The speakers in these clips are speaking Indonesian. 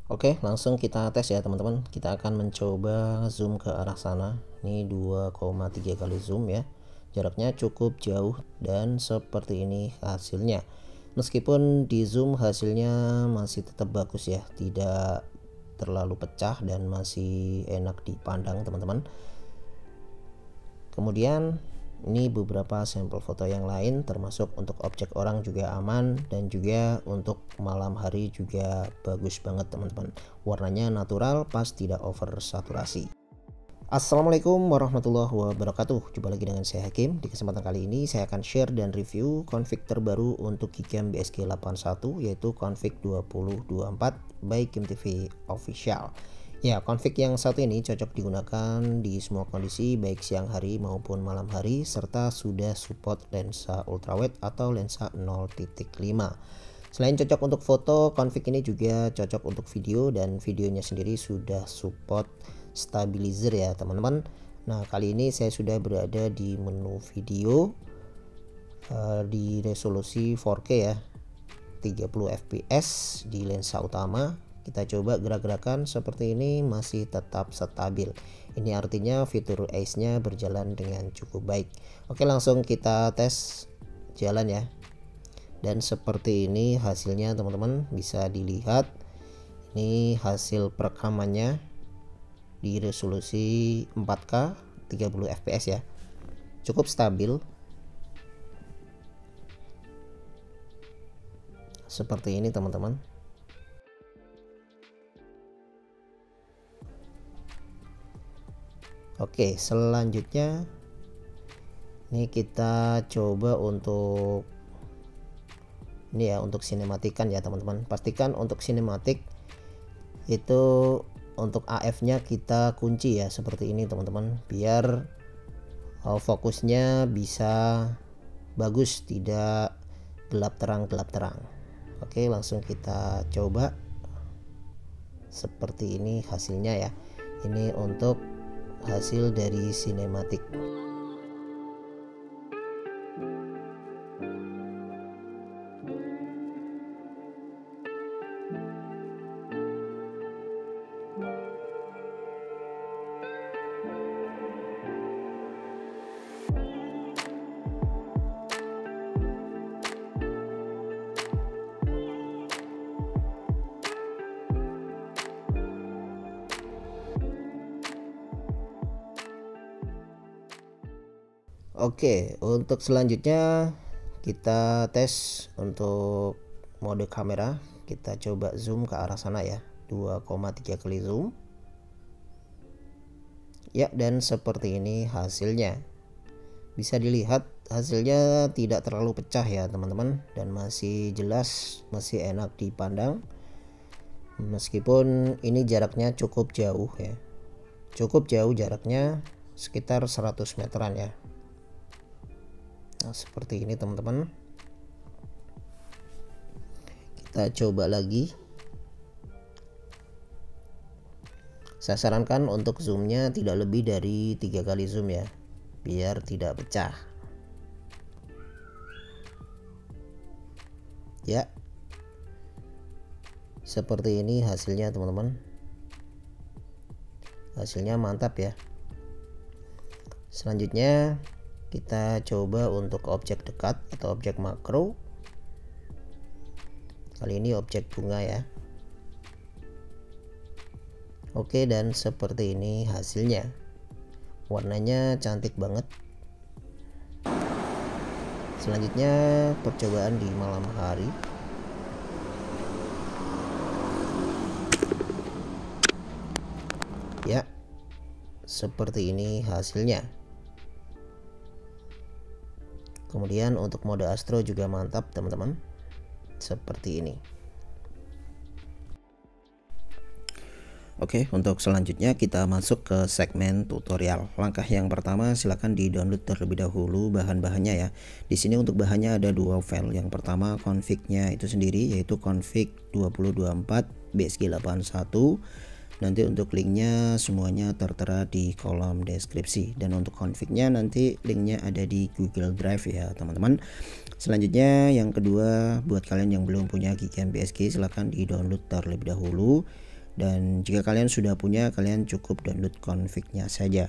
Oke, langsung kita tes ya teman-teman. Kita akan mencoba zoom ke arah sana. Ini 2,3 kali zoom ya. Jaraknya cukup jauh dan seperti ini hasilnya. Meskipun di zoom hasilnya masih tetap bagus ya, tidak terlalu pecah dan masih enak dipandang teman-teman. Kemudian ini beberapa sampel foto yang lain, termasuk untuk objek orang juga aman, dan juga untuk malam hari juga bagus banget teman-teman. Warnanya natural, pas, tidak over saturasi. Assalamualaikum warahmatullahi wabarakatuh. Jumpa lagi dengan saya Hakim. Di kesempatan kali ini saya akan share dan review config terbaru untuk Gcam BSG81, yaitu config 2024 by Kim TV Official. Ya, config yang satu ini cocok digunakan di semua kondisi baik siang hari maupun malam hari, serta sudah support lensa ultrawide atau lensa 0.5. Selain cocok untuk foto, config ini juga cocok untuk video, dan videonya sendiri sudah support stabilizer ya teman-teman. Nah, kali ini saya sudah berada di menu video di resolusi 4K ya, 30 fps di lensa utama. Kita coba gerak-gerakan seperti ini masih tetap stabil. Ini artinya fitur ACE-nya berjalan dengan cukup baik. Oke, langsung kita tes jalan ya. Dan seperti ini hasilnya teman-teman, bisa dilihat. Ini hasil perekamannya di resolusi 4K 30 fps ya. Cukup stabil. Seperti ini teman-teman. Oke, selanjutnya ini kita coba untuk ini ya, untuk sinematikan ya teman-teman. Pastikan untuk sinematik itu untuk AF nya kita kunci ya, seperti ini teman-teman, biar fokusnya bisa bagus, tidak gelap terang. Oke, langsung kita coba. Seperti ini hasilnya ya. Ini untuk hasil dari sinematik. Oke, untuk selanjutnya kita tes untuk mode kamera. Kita coba zoom ke arah sana ya, 2,3 kali zoom ya, dan seperti ini hasilnya. Bisa dilihat hasilnya tidak terlalu pecah ya teman-teman, dan masih jelas, masih enak dipandang. Meskipun ini jaraknya cukup jauh ya, cukup jauh jaraknya, sekitar 100 meteran ya. Nah, seperti ini teman-teman. Kita coba lagi. Saya sarankan untuk zoomnya tidak lebih dari 3 kali zoom ya, biar tidak pecah ya. Seperti ini hasilnya teman-teman. Hasilnya mantap ya. Selanjutnya kita coba untuk objek dekat atau objek makro. Kali ini objek bunga ya. Oke, dan seperti ini hasilnya. Warnanya cantik banget. Selanjutnya percobaan di malam hari. Ya, seperti ini hasilnya. Kemudian untuk mode astro juga mantap teman-teman, seperti ini. Oke, untuk selanjutnya kita masuk ke segmen tutorial. Langkah yang pertama, silahkan di-download terlebih dahulu bahan-bahannya ya. Di sini untuk bahannya ada dua file. Yang pertama config-nya itu sendiri, yaitu config 2024 BSG81. Nanti untuk linknya semuanya tertera di kolom deskripsi, dan untuk config-nya nanti linknya ada di Google Drive ya teman-teman. Selanjutnya yang kedua, buat kalian yang belum punya Gcam BSG silahkan di download terlebih dahulu. Dan jika kalian sudah punya, kalian cukup download config-nya saja.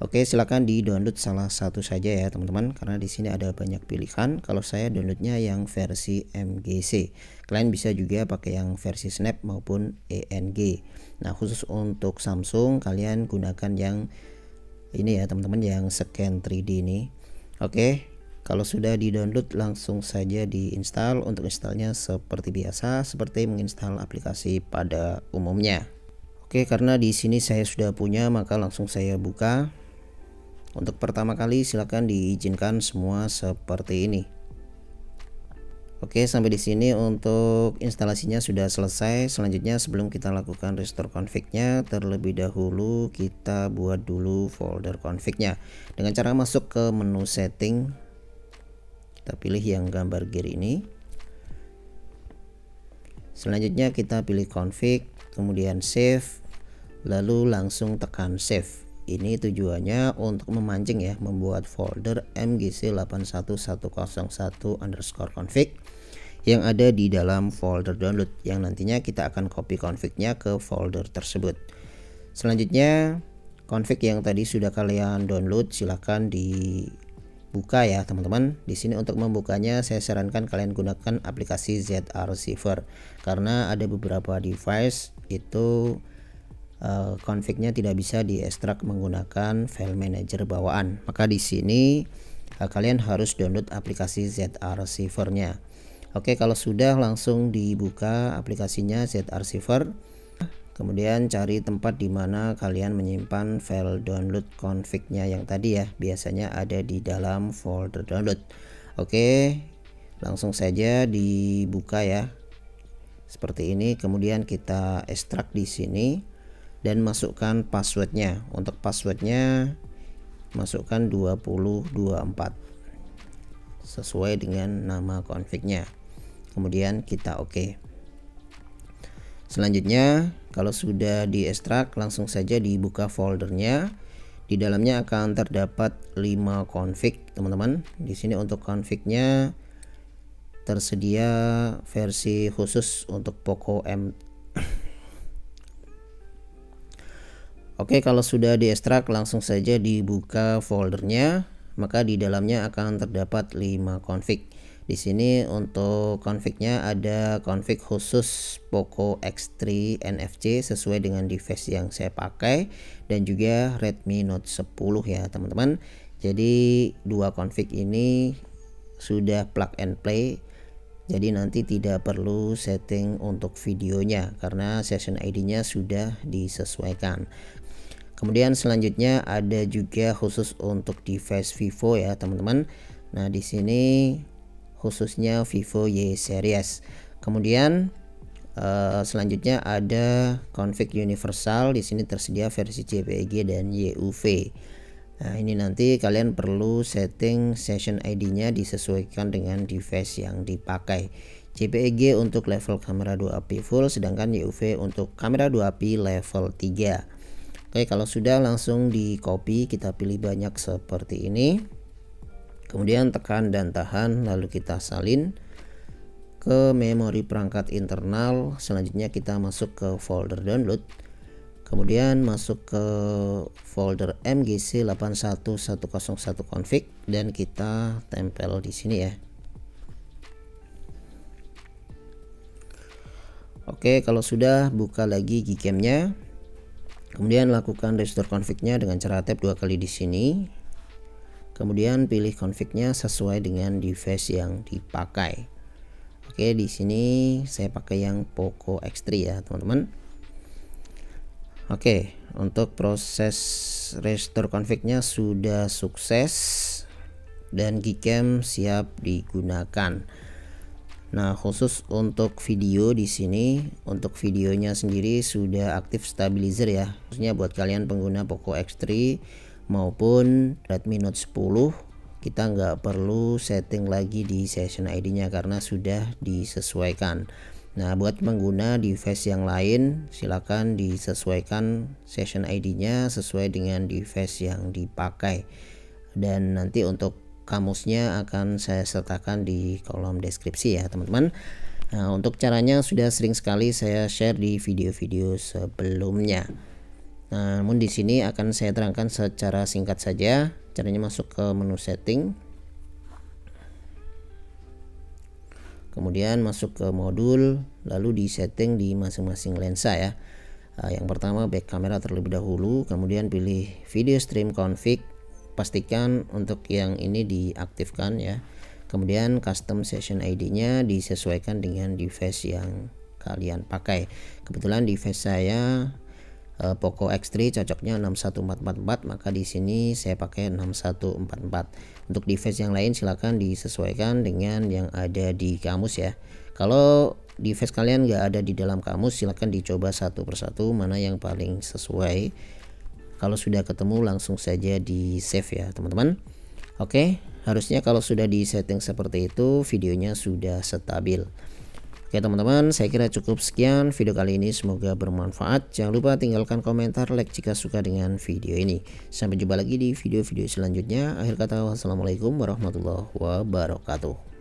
Oke, silakan di download salah satu saja ya teman-teman, karena di sini ada banyak pilihan. Kalau saya downloadnya yang versi MGC, kalian bisa juga pakai yang versi Snap maupun ENG. Nah, khusus untuk Samsung kalian gunakan yang ini ya teman-teman, yang scan 3D ini. Oke, kalau sudah di download langsung saja diinstal. Untuk installnya seperti biasa, seperti menginstal aplikasi pada umumnya. Oke, karena di sini saya sudah punya, maka langsung saya buka. Untuk pertama kali silakan diizinkan semua seperti ini. Oke, sampai di sini untuk instalasinya sudah selesai. Selanjutnya sebelum kita lakukan restore config-nya, terlebih dahulu kita buat dulu folder config-nya. Dengan cara masuk ke menu setting, kita pilih yang gambar gear ini. Selanjutnya kita pilih config, kemudian save, lalu langsung tekan save. Ini tujuannya untuk memancing ya, membuat folder mgc811001_config yang ada di dalam folder download, yang nantinya kita akan copy config-nya ke folder tersebut. Selanjutnya config yang tadi sudah kalian download silahkan dibuka ya teman-teman. Di sini untuk membukanya saya sarankan kalian gunakan aplikasi ZArchiver, karena ada beberapa device itu config-nya tidak bisa diekstrak menggunakan file manager bawaan. Maka di sini kalian harus download aplikasi ZArchiver-nya. Oke, kalau sudah langsung dibuka aplikasinya ZArchiver. Kemudian cari tempat di mana kalian menyimpan file download config-nya yang tadi ya. Biasanya ada di dalam folder download. Oke, langsung saja dibuka ya. Seperti ini. Kemudian kita ekstrak di sini dan masukkan passwordnya. Untuk passwordnya masukkan 2024 sesuai dengan nama config-nya. Kemudian kita oke. Selanjutnya kalau sudah diekstrak langsung saja dibuka foldernya. Di dalamnya akan terdapat 5 config teman-teman. Di sini untuk config-nya tersedia versi khusus untuk Poco M. Oke, kalau sudah diekstrak langsung saja dibuka foldernya, maka di dalamnya akan terdapat 5 config. Di sini untuk config-nya ada config khusus Poco X3 NFC sesuai dengan device yang saya pakai, dan juga Redmi Note 10 ya teman-teman. Jadi 2 config ini sudah plug and play. Jadi nanti tidak perlu setting untuk videonya karena session ID-nya sudah disesuaikan. Kemudian selanjutnya ada juga khusus untuk device Vivo ya teman-teman. Nah di sini khususnya Vivo Y series. Kemudian selanjutnya ada config universal. Di sini tersedia versi JPEG dan YUV. Nah ini nanti kalian perlu setting session ID-nya disesuaikan dengan device yang dipakai. JPEG untuk level kamera 2AP full, sedangkan YUV untuk kamera 2AP level 3. Oke, kalau sudah langsung di copy, kita pilih banyak seperti ini. Kemudian tekan dan tahan, lalu kita salin ke memori perangkat internal. Selanjutnya kita masuk ke folder download. Kemudian masuk ke folder mgc811001config dan kita tempel di sini ya. Oke, kalau sudah buka lagi Gcam-nya. Kemudian lakukan restore config-nya dengan cara tap 2 kali di sini. Kemudian pilih config-nya sesuai dengan device yang dipakai. Oke, di sini saya pakai yang Poco X3 ya, teman-teman. Oke, untuk proses restore config-nya sudah sukses dan Gcam siap digunakan. Nah, khusus untuk video di sini, untuk videonya sendiri sudah aktif stabilizer ya. Khususnya buat kalian pengguna Poco X3 maupun Redmi Note 10, kita nggak perlu setting lagi di session ID-nya karena sudah disesuaikan. Nah, buat pengguna device yang lain, silakan disesuaikan session ID-nya sesuai dengan device yang dipakai. Dan nanti untuk kamusnya akan saya sertakan di kolom deskripsi ya teman-teman. Nah, untuk caranya sudah sering sekali saya share di video-video sebelumnya. Nah, namun di sini akan saya terangkan secara singkat saja. Caranya masuk ke menu setting, kemudian masuk ke modul, lalu di setting di masing-masing lensa ya. Yang pertama back kamera terlebih dahulu, kemudian pilih video stream config, pastikan untuk yang ini diaktifkan ya. Kemudian custom session ID-nya disesuaikan dengan device yang kalian pakai. Kebetulan device saya Poco X3 cocoknya 61444, maka di sini saya pakai 6144. Untuk device yang lain silakan disesuaikan dengan yang ada di kamus ya. Kalau device kalian nggak ada di dalam kamus, silakan dicoba satu persatu mana yang paling sesuai. Kalau sudah ketemu langsung saja di save ya teman-teman. Oke, harusnya kalau sudah di setting seperti itu videonya sudah stabil. Oke teman-teman, saya kira cukup sekian video kali ini, semoga bermanfaat. Jangan lupa tinggalkan komentar, like jika suka dengan video ini. Sampai jumpa lagi di video-video selanjutnya. Akhir kata, wassalamualaikum warahmatullahi wabarakatuh.